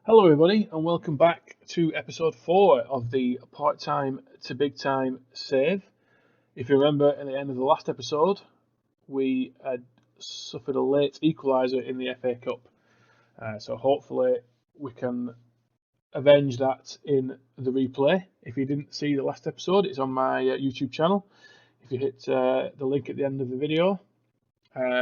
Hello, everybody, and welcome back to episode 4 of the part time to big time save. If you remember, at the end of the last episode, we had suffered a late equaliser in the FA Cup. So hopefully, we can avenge that in the replay. If you didn't see the last episode, it's on my YouTube channel. If you hit the link at the end of the video,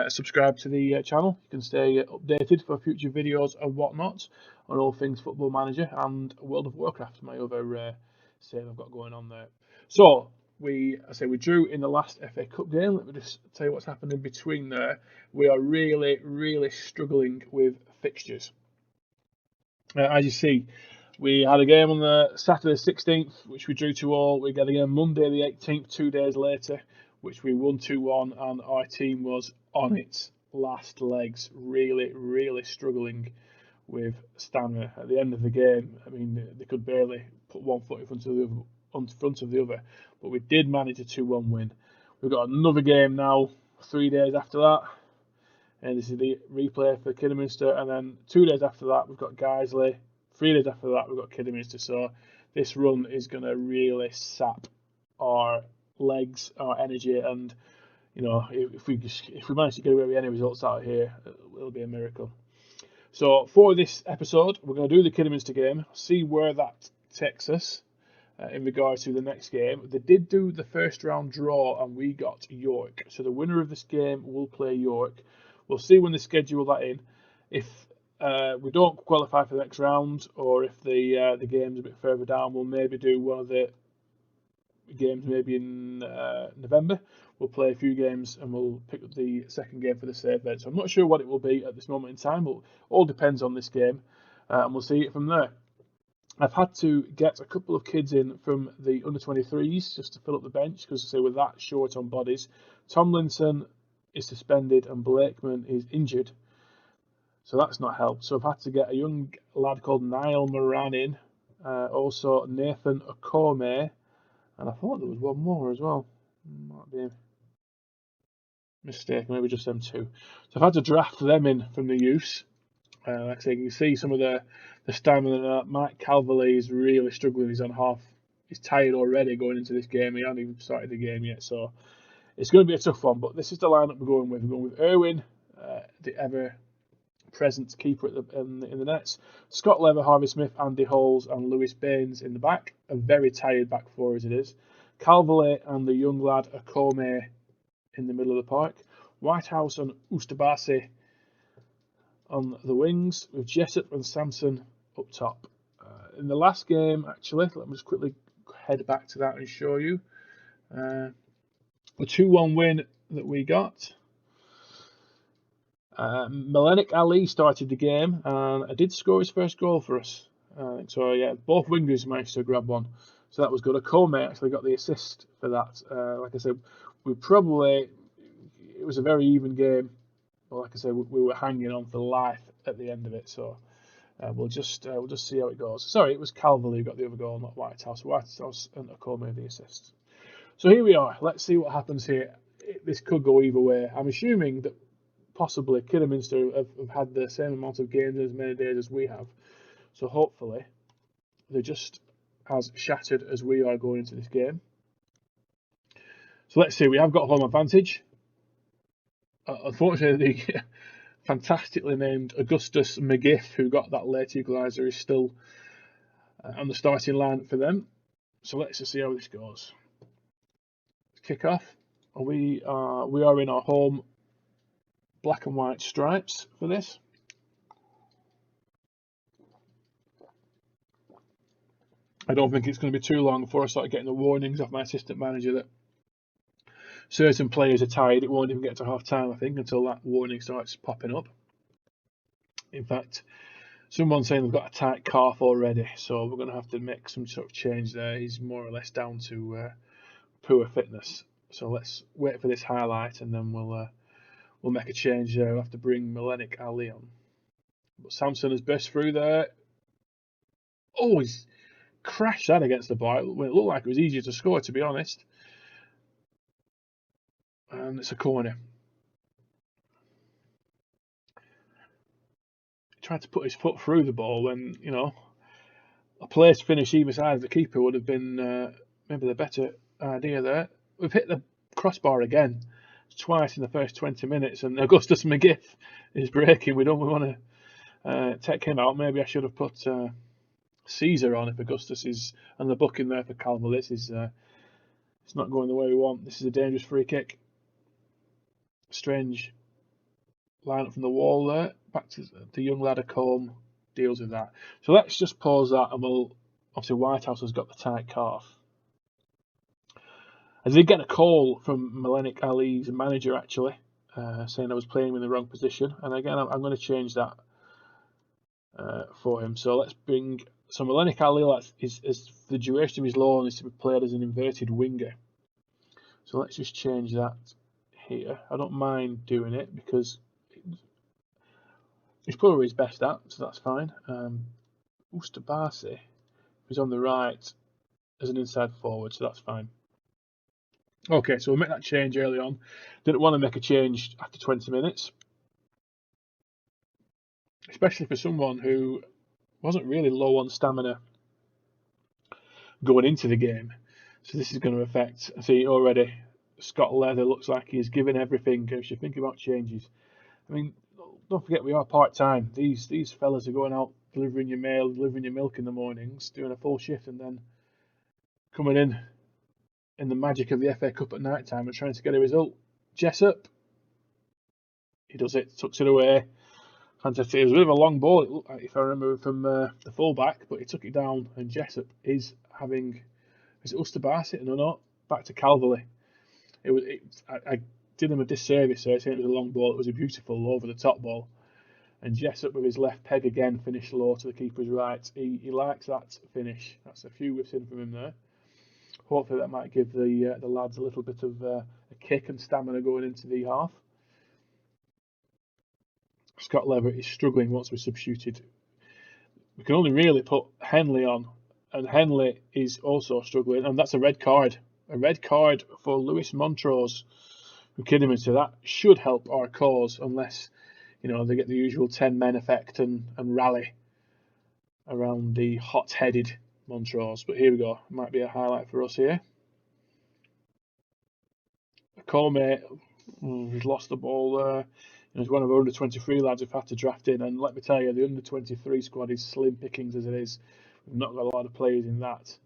subscribe to the channel. You can stay updated for future videos and whatnot on all things Football Manager and World of Warcraft, my other save I've got going on there. So we drew in the last FA Cup game. Let me just tell you what's happened in between there. We are really struggling with fixtures. As you see, we had a game on the Saturday 16th, which we drew 2-2. We got a game Monday the 18th, 2 days later, which we won 2-1, and our team was on its last legs, really struggling with stamina. At the end of the game, I mean, they could barely put one foot in front of the other, but we did manage a 2-1 win. We've got another game now, 3 days after that, and this is the replay for Kidderminster, and then 2 days after that we've got Guiseley. 3 days after that we've got Kidderminster. So this run is going to really sap our legs, our energy, and if we manage to get away with any results out here, it'll be a miracle. So for this episode, we're going to do the Kidderminster game, see where that takes us in regards to the next game. They did do the first round draw, and we got York. So the winner of this game will play York. We'll see when they schedule that in. If we don't qualify for the next round, or if the game's a bit further down, we'll maybe do one of the games maybe in November. We'll play a few games and we'll pick up the second game for the save then. So I'm not sure what it will be at this moment in time, but all depends on this game, and we'll see it from there. I've had to get a couple of kids in from the under-23s just to fill up the bench because we're that short on bodies. Tomlinson is suspended and Blakeman is injured, so that's not helped. So I've had to get a young lad called Niall Moran in, also Nathan Okome, and I thought there was one more as well. Might be a mistake, maybe just them two. So I've had to draft them in from the youths. Like I say, you can see some of the stamina. Mike Calverley is really struggling. He's on half. He's tired already going into this game. He hasn't even started the game yet, so it's going to be a tough one. But this is the lineup we're going with. We're going with Irwin, the ever-present keeper in the nets. Scott Lever, Harvey Smith, Andy Halls, and Lewis Baines in the back. A very tired back four as it is. Calverley and the young lad Okome in the middle of the park. Whitehouse and Ustabasi on the wings, with Jessup and Samson up top. In the last game, actually, let me just quickly head back to that and show you. The 2-1 win that we got. Melenik Ali started the game and did score his first goal for us. So yeah, both wingers managed to grab one. So that was good. Okome actually got the assist for that. Like I said, it was a very even game. But like I said, we were hanging on for life at the end of it. So we'll just see how it goes. Sorry, it was Calverley who got the other goal, not Whitehouse. Whitehouse and Okome the assists. So here we are. Let's see what happens here. This could go either way. I'm assuming that possibly Kidderminster have had the same amount of games as many days as we have. So hopefully they're just as shattered as we are going into this game. So let's see. We have got home advantage. Unfortunately, the fantastically named Augustus McGiff, who got that late equaliser, is still on the starting line for them. So let's just see how this goes. Kick off. We are in our home black and white stripes for this. I don't think it's going to be too long before I start getting the warnings off my assistant manager that certain players are tired. It won't even get to half time, I think, until that warning starts popping up. In fact, someone's saying they've got a tight calf already, so we're going to have to make some sort of change there. He's more or less down to poor fitness. So let's wait for this highlight and then we'll make a change there. We'll have to bring Melenik Ali on. But Samson has burst through there. Oh, he's crashed that against the bar. It looked like it was easier to score, to be honest. And it's a corner. tried to put his foot through the ball when, a place finish either side of the keeper would have been maybe the better idea there. We've hit the crossbar again twice in the first 20 minutes, and Augustus McGiff is breaking. We want to take him out. Maybe I should have put Caesar on if Augustus is on the booking there for Calvert. It's not going the way we want. This is a dangerous free kick. Strange line up from the wall there. Back to the young lad of Combe, deals with that. So let's just pause that, and obviously Whitehouse has got the tight calf. I did get a call from Malenik Ali's manager actually, saying I was playing him in the wrong position, and again I'm going to change that for him. So let's bring Malenik Ali. Is the duration of his loan is to be played as an inverted winger. So let's just change that here. I don't mind doing it because he's probably his best at, so that's fine. Ustabasi is on the right as an inside forward, so that's fine. Okay, so we'll make that change early on. Didn't want to make a change after 20 minutes, especially for someone who wasn't really low on stamina going into the game. So this is going to affect. I see already Scott Leather looks like he's given everything. If you think about changes, I mean, don't forget we are part-time. These fellas are going out delivering your mail, delivering your milk in the mornings, doing a full shift, and then coming in the magic of the FA Cup at night time and trying to get a result. Jessup, he does it, tucks it away. Fantastic. It was a bit of a long ball, it looked like, if I remember, from the full-back, but he took it down, and Jessup is having... Is it Ustabasi? No, not. Back to Calverley. I did him a disservice, so I saying it was a long ball. It was a beautiful over-the-top ball. And Jessup with his left peg again finished low to the keeper's right. He likes that finish. That's a few whiffs in from him there. Hopefully that might give the lads a little bit of a kick and stamina going into the half. Scott Leverett is struggling once we're substituted. We can only really put Henley on, and Henley is also struggling, and that's a red card. A red card for Lewis Montrose, who kidding me, so that should help our cause, unless they get the usual 10 men effect and rally around the hot-headed Montrose. But here we go. Might be a highlight for us here. Combe, he's lost the ball there. He's one of our under 23 lads who've had to draft in, and let me tell you, the under 23 squad is slim pickings as it is. We've not got a lot of players in that.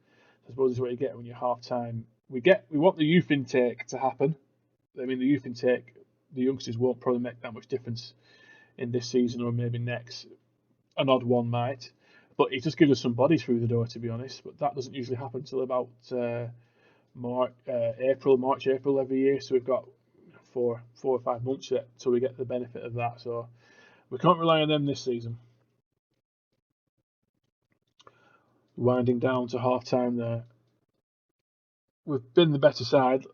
I suppose it's what you get when you're half time. We want the youth intake to happen. I mean, the youth intake, the youngsters won't probably make that much difference in this season or maybe next. An odd one might, but it just gives us some bodies through the door, to be honest. But that doesn't usually happen until about March, April every year. So we've got 4 or 5 months yet till we get the benefit of that. So we can't rely on them this season. Winding down to half time there. We've been the better side,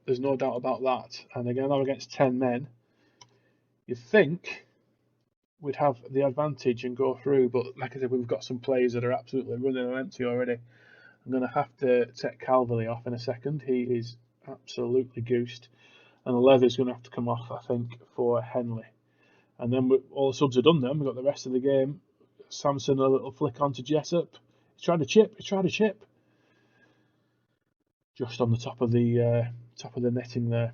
there's no doubt about that. And again, now against 10 men, you'd think we'd have the advantage and go through, but like I said, we've got some players that are absolutely running on empty already. I'm going to have to take Calverley off in a second. He is absolutely goosed. And the Leather's going to have to come off, I think, for Henley. And then all the subs are done then. We've got the rest of the game. Samson, a little flick onto Jessup. He's trying to chip. Just on the top of the netting there.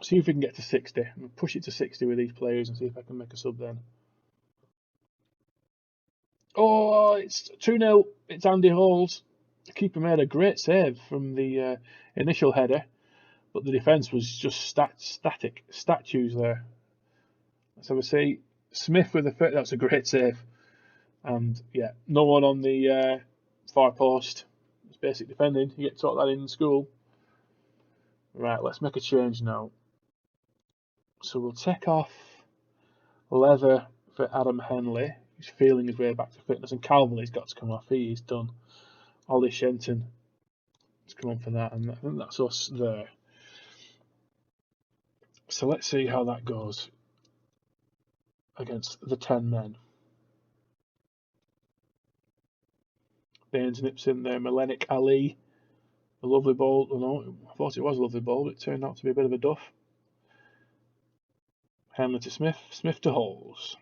See if we can get to 60. I'm going to push it to 60 with these players and see if I can make a sub then. Oh, it's 2-0. It's Andy Halls. The keeper made a great save from the initial header, but the defence was just statues there. So we see Smith with the that's a great save, and yeah, no one on the far post. It's basic defending. You get taught that in school. Right, let's make a change now. So we'll take off Leather for Adam Henley. He's feeling his way back to fitness, and Calverley's got to come off. He is done. Ollie Shenton has come on for that, and I think that's us there. So let's see how that goes against the 10 men. Baines nips in there. Malenik Ali, a lovely ball. Oh, no, I thought it was a lovely ball, but it turned out to be a bit of a duff. Henley to Smith. Smith to Halls.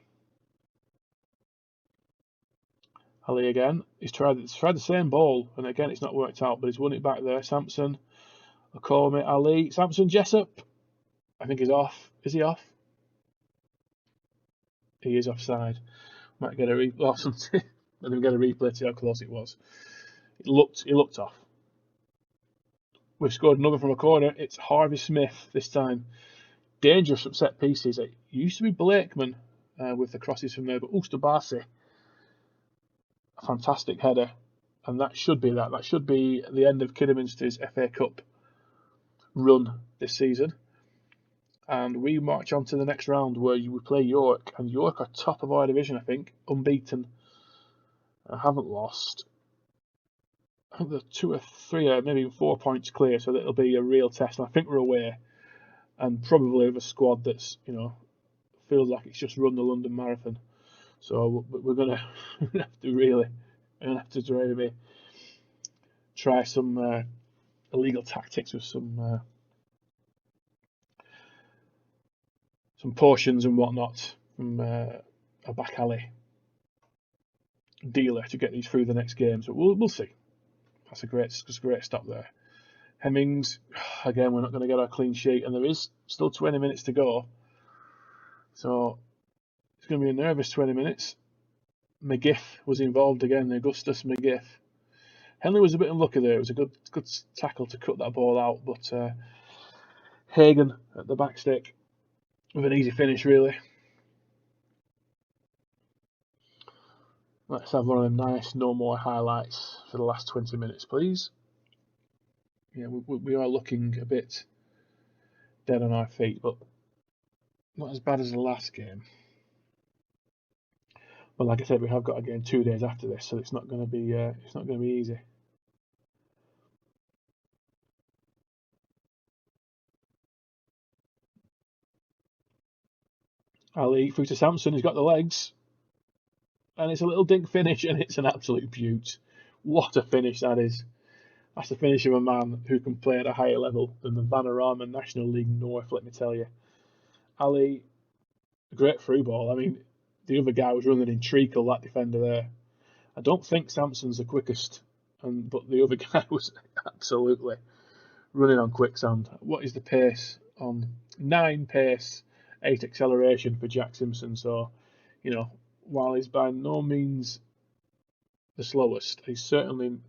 Ali again. He's tried the same ball, and again it's not worked out, but he's won it back there. Sampson, Okome, Ali, Sampson, Jessup. I think he's off. Is he off? He is offside. Might get a replay or something. Let him get a replay to see how close it was. He looked off. We've scored another from a corner. It's Harvey Smith this time. Dangerous from set pieces. It used to be Blakeman with the crosses from there, but Ustabasi, a fantastic header, and that should be that. That should be the end of Kidderminster's FA Cup run this season. And we march on to the next round where we play York, and York are top of our division, I think, unbeaten. I haven't lost. I think they're 2 or 3, or maybe even 4 points clear, so that'll be a real test. And I think we're away, and probably with a squad that's, feels like it's just run the London Marathon. So we're gonna have to really, try some illegal tactics with some portions and whatnot from a back alley dealer to get these through the next game. So we'll see. That's a great stop there. Hemmings, again, we're not going to get our clean sheet, and there is still 20 minutes to go. So it's going to be a nervous 20 minutes. McGiff was involved again, Augustus McGiff. Henley was a bit unlucky there. It was a good tackle to cut that ball out, but Hagen at the back stick with an easy finish, really. Let's have one of them nice no more highlights for the last 20 minutes, please. Yeah, we are looking a bit dead on our feet, but not as bad as the last game. But like I said, we have got a game 2 days after this, so it's not going to be easy. Ali through to Sampson. He's got the legs, and it's a little dink finish, and it's an absolute beaut. What a finish that is! That's the finish of a man who can play at a higher level than the Vanarama National League North, let me tell you. Ali, great through ball. I mean, the other guy was running in treacle, that defender there. I don't think Sampson's the quickest, but the other guy was absolutely running on quicksand. What is the pace on 9 pace, 8 acceleration for Jack Simpson? So, while he's by no means the slowest, he's certainly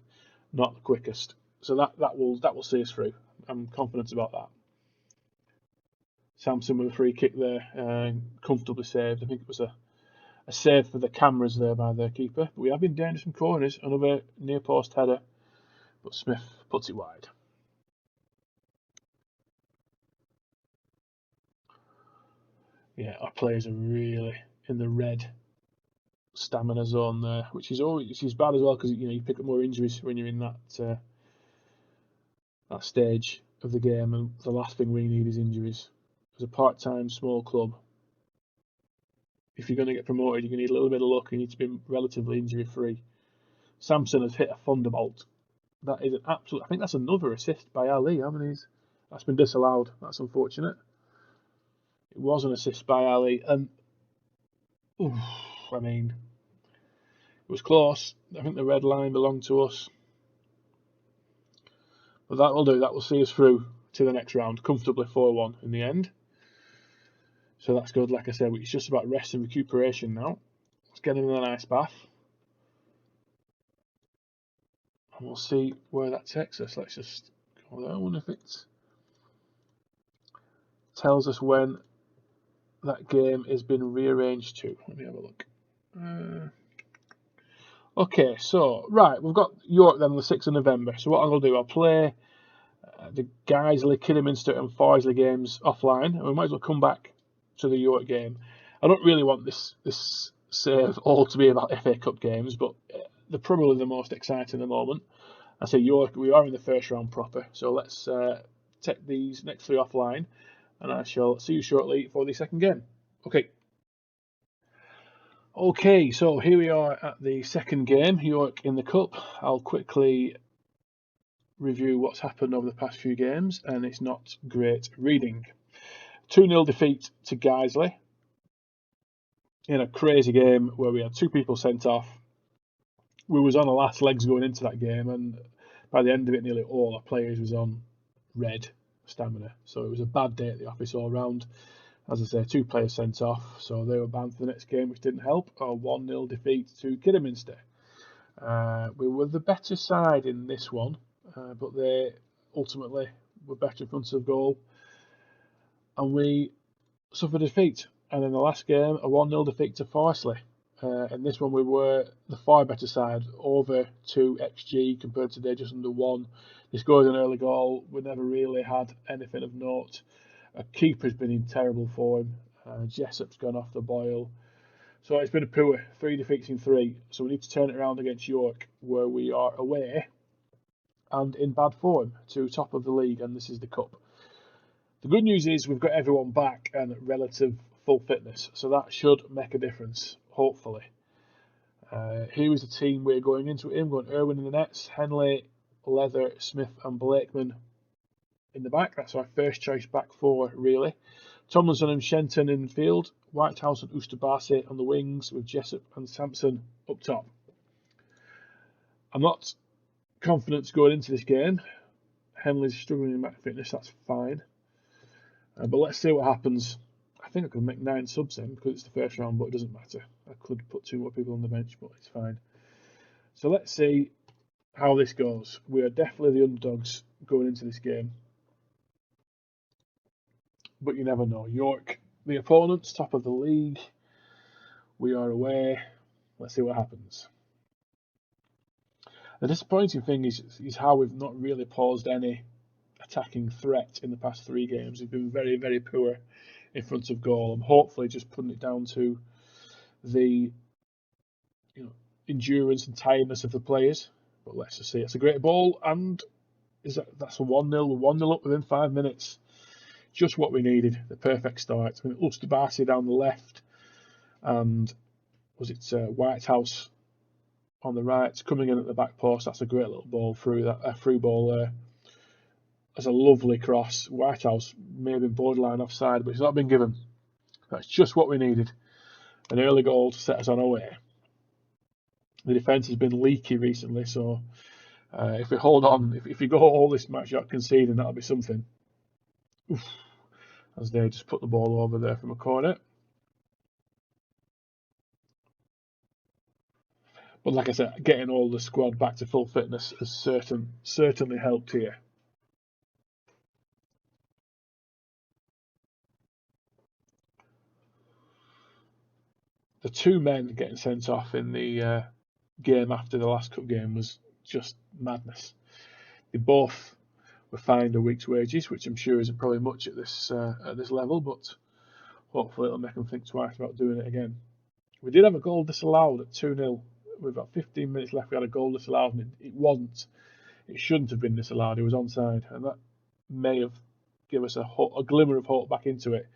not the quickest. So that will see us through. I'm confident about that. Sampson with a free kick there, comfortably saved. I think it was a save for the cameras there by their keeper. But we have been down to some corners. Another near post header, but Smith puts it wide. Yeah, our players are really in the red stamina zone there, which is bad as well, because you pick up more injuries when you're in that stage of the game, and the last thing we need is injuries. As a part-time small club, if you're going to get promoted, you're going to need a little bit of luck. You need to be relatively injury-free. Sampson has hit a thunderbolt. That is an absolute. I think that's another assist by Ali. That's been disallowed. That's unfortunate. It was an assist by Ali, and it was close. I think the red line belonged to us. But that will do. That will see us through to the next round comfortably, 4-1 in the end. So that's good. Like I said, it's just about rest and recuperation now. Let's get him in an ice bath, and we'll see where that takes us. Let's just go there. I wonder if it tells us when that game has been rearranged to. Let me have a look. Okay, so right, we've got York then on the 6th of November. So what I'm going to do, I'll play the Guiseley, Kidderminster and Farsley games offline, and we might as well come back to the York game. I don't really want this save all to be about FA Cup games, but they're probably the most exciting at the moment. I say York, we are in the first round proper, so let's take these next 3 offline, and I shall see you shortly for the second game. Okay, so here we are at the second game, York in the Cup. I'll quickly review what's happened over the past few games, and it's not great reading. 2-0 defeat to Guiseley in a crazy game where we had 2 people sent off, we was on the last legs going into that game, and by the end of it, nearly all our players was on red stamina. So it was a bad day at the office all round. As I say, 2 players sent off, so they were banned for the next game, which didn't help. A 1-0 defeat to Kidderminster. We were the better side in this one, but they ultimately were better in front of goal, and we suffered a defeat. And in the last game, a 1-0 defeat to Farsley. In this one, we were the far better side, over 2 XG compared to their just under 1. They scored an early goal. We never really had anything of note. A keeper's been in terrible form. Jessop's gone off the boil. So it's been a poor 3 defeats in 3. So we need to turn it around against York, where we are away and in bad form to top of the league, and this is the cup. The good news is we've got everyone back and relative full fitness, so that should make a difference, hopefully. Here is the team we're going into. We're going Irwin in the nets, Henley, Leather, Smith and Blakeman in the back. That's our first choice back 4, really. Tomlinson and Shenton in field, Whitehouse and Oosterbaase on the wings, with Jessop and Sampson up top. I'm not confident going into this game. Henley's struggling in match fitness, that's fine. But let's see what happens. I think I could make 9 subs in because it's the first round, but it doesn't matter. I could put 2 more people on the bench, but it's fine. So let's see how this goes. We are definitely the underdogs going into this game, but you never know. York, the opponents, top of the league. We are away. Let's see what happens. The disappointing thing is how we've not really posed any attacking threat in the past 3 games. We've been very, very poor in front of goal. I'm hopefully just putting it down to the endurance and tiredness of the players. But let's just see. It's a great ball, and that's a 1-0. We're 1-0 up within 5 minutes. Just what we needed. The perfect start. I mean, Oosterbaase down the left, and was it Whitehouse on the right, coming in at the back post. That's a great little ball through that through ball there. That's a lovely cross. Whitehouse may have been borderline offside, but it's not been given. That's just what we needed. An early goal to set us on our way. The defence has been leaky recently, so if we hold on, if we go all this match without conceding, that'll be something. Oof. As they just put the ball over there from a corner. But like I said, getting all the squad back to full fitness has certainly helped here. The 2 men getting sent off in the game after the last cup game was just madness. They both were fined a week's wages, which I'm sure isn't probably much at this level, but hopefully it'll make them think twice about doing it again. We did have a goal disallowed at 2-0. With about 15 minutes left, we had a goal disallowed, and it wasn't. It shouldn't have been disallowed. It was onside, and that may have given us a glimmer of hope back into it.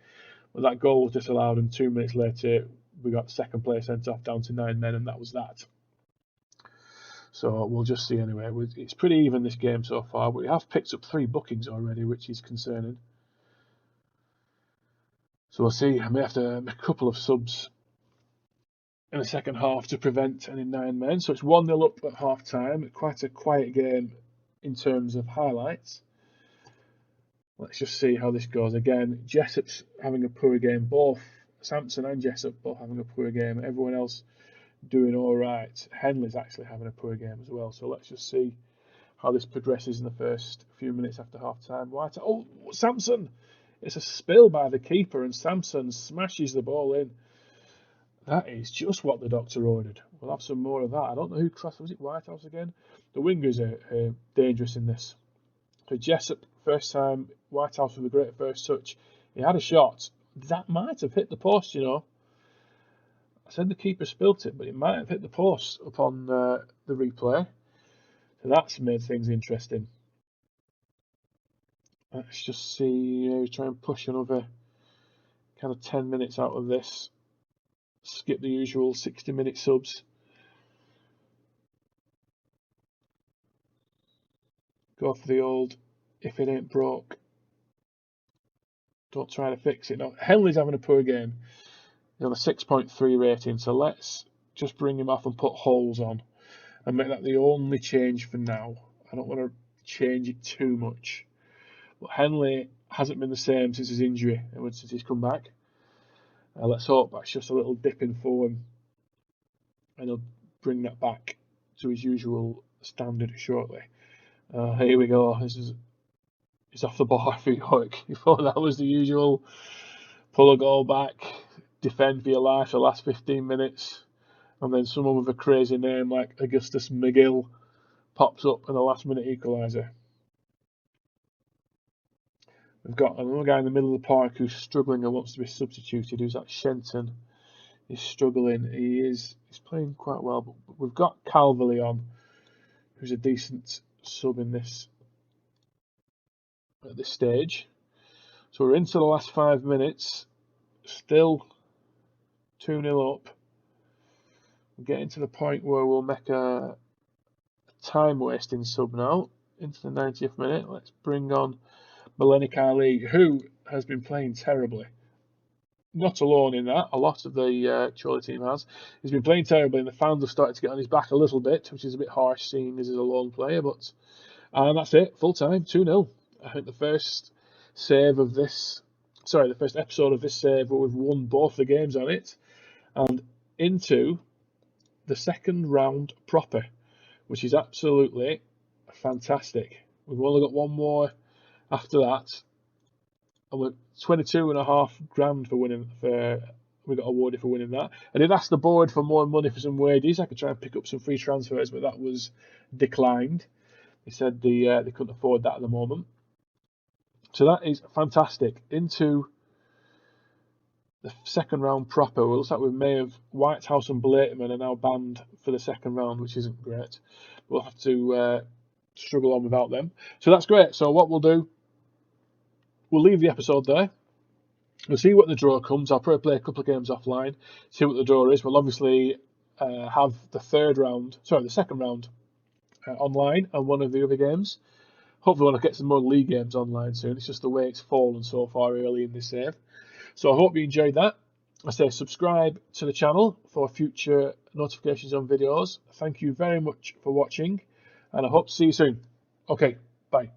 But that goal was disallowed, and 2 minutes later, we got the second player sent off down to 9 men, and that was that. So we'll just see anyway. It's pretty even this game so far, but we have picked up 3 bookings already, which is concerning. So we'll see. I may have to make a couple of subs in the second half to prevent any 9 men. So it's 1-0 up at half time. Quite a quiet game in terms of highlights. Let's just see how this goes. Again, Jessop's having a poor game. Both Sampson and Jessop both having a poor game. Everyone else doing all right. Henley's actually having a poor game as well. So let's just see how this progresses in the first few minutes after half time. Oh, Sampson! It's a spill by the keeper, and Sampson smashes the ball in. That is just what the doctor ordered. We'll have some more of that. I don't know who crossed. Was it Whitehouse again? The wingers are dangerous in this. So Jessop, first time. Whitehouse with a great first touch. He had a shot. That might have hit the post, you know. I said the keeper spilt it, but it might have hit the post upon the replay. So that's made things interesting. Let's just see. Try and push another kind of 10 minutes out of this. Skip the usual 60-minute subs. Go for the old, if it ain't broke, don't try to fix it. Now, Henley's having a poor game. He's on a 6.3 rating, so let's just bring him off and put holes on. and make that the only change for now. I don't want to change it too much. But Henley hasn't been the same since his injury and since he's come back. Let's hope that's just a little dip in form and he'll bring that back to his usual standard shortly. Here we go. He's off the bar for York. You thought that was the usual pull a goal back, defend for your life the last 15 minutes, and then someone with a crazy name like Augustus McGill pops up in the last minute equaliser. We've got another guy in the middle of the park who's struggling and wants to be substituted, who's at Shenton. He's struggling. He's playing quite well, but we've got Calverley on, who's a decent sub in this at this stage. So we're into the last 5 minutes, still 2-0 up. We're getting to the point where we'll make a time wasting sub now into the 90th minute. Let's bring on Malenik Ali, who has been playing terribly. Not alone in that, a lot of the Chorley team has. He's been playing terribly, and the fans have started to get on his back a little bit, which is a bit harsh seeing as he's a lone player. But and that's it, full time, 2-0. I think the first episode of this save where we've won both the games on it, and into the second round proper, which is absolutely fantastic. We've only got one more after that, and we're 22.5 grand for winning. We got awarded for winning that. I did ask the board for more money for some wages. I could try and pick up some free transfers, but that was declined. They said they couldn't afford that at the moment. So that is fantastic. Into the second round proper. It looks like we may have Whitehouse and Blakeman are now banned for the second round, which isn't great. We'll have to struggle on without them. So that's great. So what we'll do, we'll leave the episode there. We'll see what the draw comes. I'll probably play a couple of games offline, see what the draw is. We'll obviously have the second round online on one of the other games. Hopefully when I get some more league games online soon. It's just the way it's fallen so far early in this save. So I hope you enjoyed that. I say subscribe to the channel for future notifications on videos. Thank you very much for watching, and I hope to see you soon. Okay, bye.